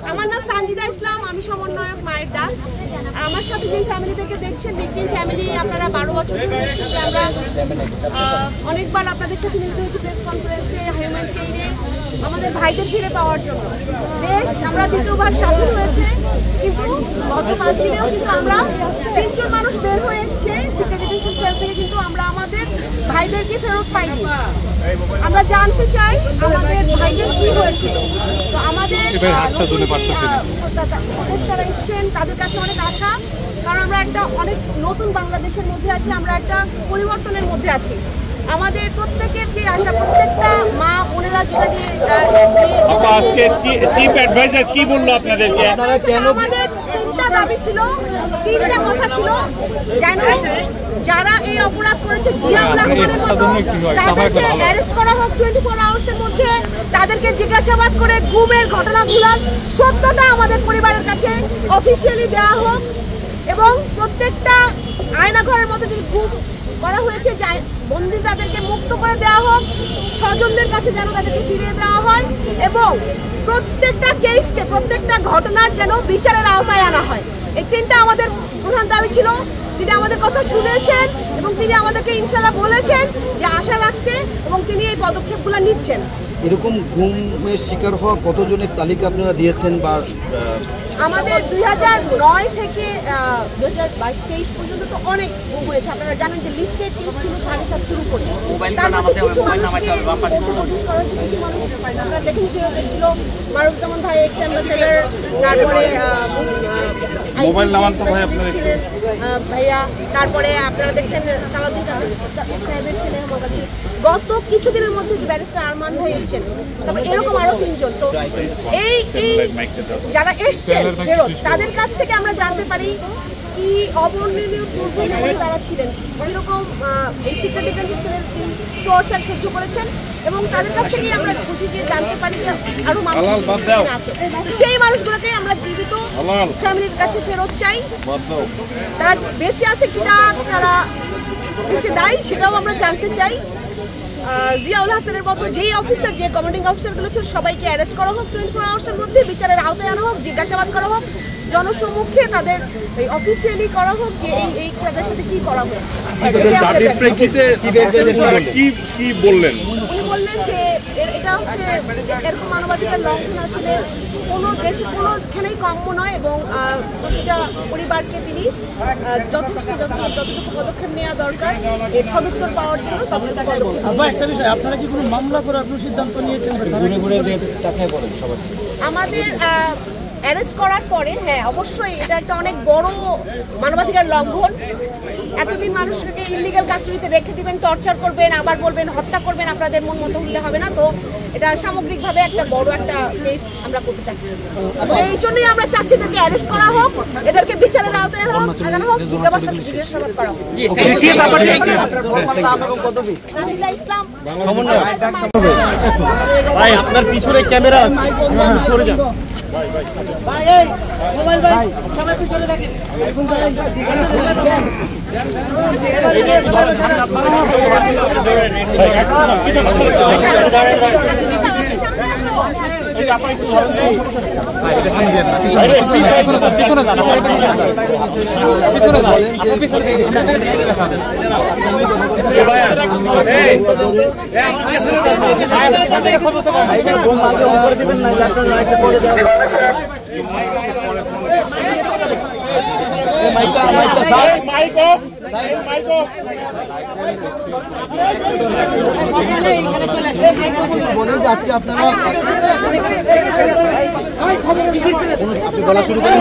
আমার নাম সানজিদা ইসলাম, আমি সমন্বয়ক মায়ের ডাক। আমার সাথে যে ফ্যামিলি থেকে দেখছেন, ভিকটিম ফ্যামিলি, আপনারা 12 বছর ধরে দেখছেন যে আমরা অনেকবার আপনাদের সাথে মিলিত হয়েছি প্রেস কনফারেন্সে, হিউম্যান চেইনে, আমাদের ভাইদের ফিরে পাওয়ার জন্য। দেশ আমরা দ্বিতীয়বার স্বাধীন হয়েছে, কিন্তু গত 5 দিনেও কিন্তু আমরা 3 জন মানুষ বের হয়ে এসছে সিক্রেট ডিটেনশন সেল থেকে, কিন্তু আমরা আমাদের ভাইদেরকে ফেরত পাইনি। আমরা জানতে চাই আমাদের ভাইদের কি হয়েছে। তো আমাদের উপদেষ্টারা এসছেন, তাদের কাছে অনেক আশা, কারণ আমরা একটা অনেক নতুন বাংলাদেশের মধ্যে আছি, আমরা একটা পরিবর্তনের মধ্যে আছি। আমাদের প্রত্যেকের যে আশা, প্রত্যেকটা মা বোনেরা যেটা নিয়ে চিফ অ্যাডভাইজার কি বললো আপনাদেরকে? আমাদের 3টা দাবি ছিল, 3টা কথা ছিল, যেন যারা এই অপরাধ করেছে জিয়াউল হাসানের মতো তাদেরকে অ্যারেস্ট করা হোক 24 আওয়ার্সের মধ্যে, তাদেরকে জিজ্ঞাসাবাদ করে গুমের ঘটনাগুলোর সত্যটা আমাদের পরিবারের কাছে অফিসিয়ালি দেওয়া হোক, এবং প্রত্যেকটা আয়নাঘরের মতো যে গুম করা হয়েছে বন্দী তাদেরকে মুক্ত করে দেওয়া হোক, স্বজনদের কাছে যেন তাদেরকে ফিরিয়ে দেওয়া হয়, এবং প্রত্যেকটা কেসকে, প্রত্যেকটা ঘটনার যেন বিচারের আওতায় আনা হয়। এই 3টা আমাদের প্রধান দাবি ছিল। তিনি আমাদের কথা শুনেছেন এবং তিনি আমাদেরকে ইনশাআল্লাহ বলেছেন যে আশা রাখতে, এবং তিনি এই পদক্ষেপগুলো নিচ্ছেন। এরকম গুমের শিকার হওয়া কতজনের তালিকা আপনারা দিয়েছেন? বা আমাদের 2009 থেকে 2022-23 পর্যন্ত তো অনেক গুম হয়েছে। আপনারা জানেন যে লিস্টেড কেস ছিল 750-এর উপরে। তার মধ্যে কিছু মানুষকে ইন্ট্রোডিউস করা হয়েছে, কিছু মানুষ আপনারা দেখেন ফেরত এসেছিল, মারুফজামান ভাই, এক্স অ্যাম্বাসেডার, তারপরে মোবাইল নামান ভাইয়া, তারপরে আপনারা দেখছেন সালাউদ্দিন সাহেবের ছেলে মোবাইল। গত কিছুদিনের মধ্যে ব্যারিস্টার আরমান ভাই এসেছেন, তারপরে এরকম আরো 3 জন। তো এই যারা এসছেন ফেরত, তাদের কাছ থেকে আমরা জানতে পারি কি অবর্ণনীয় দুর্ভোগে তারা ছিলেন, কিরকম এই সিক্রেট ডিটেনশন সেলের কি টর্চার সহ্য করেছেন, এবং তাদের কাছ থেকেই আমরা খুশি যে জানতে পারি যে আরো মানুষ আছে। সেই মানুষগুলোকে আমরা জীবিত ফ্যামিলির কাছে ফেরত চাই। তারা বেঁচে আছে কিনা, তারা বেঁচে নাই সেটাও আমরা জানতে চাই। জিয়াউল হাসানের মতো যেই অফিসার, যে কমান্ডিং অফিসারগুলো ছিল, সবাইকে অ্যারেস্ট করা হোক 24 আওয়ার্সের মধ্যে, বিচারের আওতায় আনা হোক, জিজ্ঞাসাবাদ করা হোক, জনসম্মুখে তাদের অফিসিয়ালি করা হোক যে এই তাদের সাথে কি করা হয়েছে। কি বললেন? উনি বললেন যে এটা হচ্ছে এরকম মানবাধিকার লঙ্ঘন আসলে কোনো দেশে কোনোখানেই কাম্য নয়, এবং প্রতিটা পরিবারকে তিনি যতটুকু পদক্ষেপ নেওয়া দরকার এর সদুত্তর পাওয়ার জন্য ততটুকু পদক্ষেপ। একটা বিষয়, আপনারা কি কোনো মামলা করে আপনার সিদ্ধান্ত নিয়েছেন? আমাদের অ্যারেস্ট করার পরে, হ্যাঁ অবশ্যই এটা একটা অনেক বড় মানবাধিকার লঙ্ঘন। এতদিন মানুষকে ইলিগাল কাস্টডিতে রেখে দিবেন, টর্চার করবেন, আবার বলবেন হত্যা করবেন, আপনাদের মন মতো হলে হবে না। তো এটা সামগ্রিকভাবে একটা বড় একটা কেস আমরা করতে চাচ্ছি, এই জন্যই আমরা চাচ্ছি এদেরকে অ্যারেস্ট করা হোক, এদেরকে বিচারের আওতায় আনা হোক, জিজ্ঞাসাবাদ করা হোক। ইসলাম ভাই, আপনার পিছনে ক্যামেরা আছে, সরে যান। মোবাইল ভাই সবাই পিছনে থাকেন। আজকে আপনারা বলা শুরু করেন।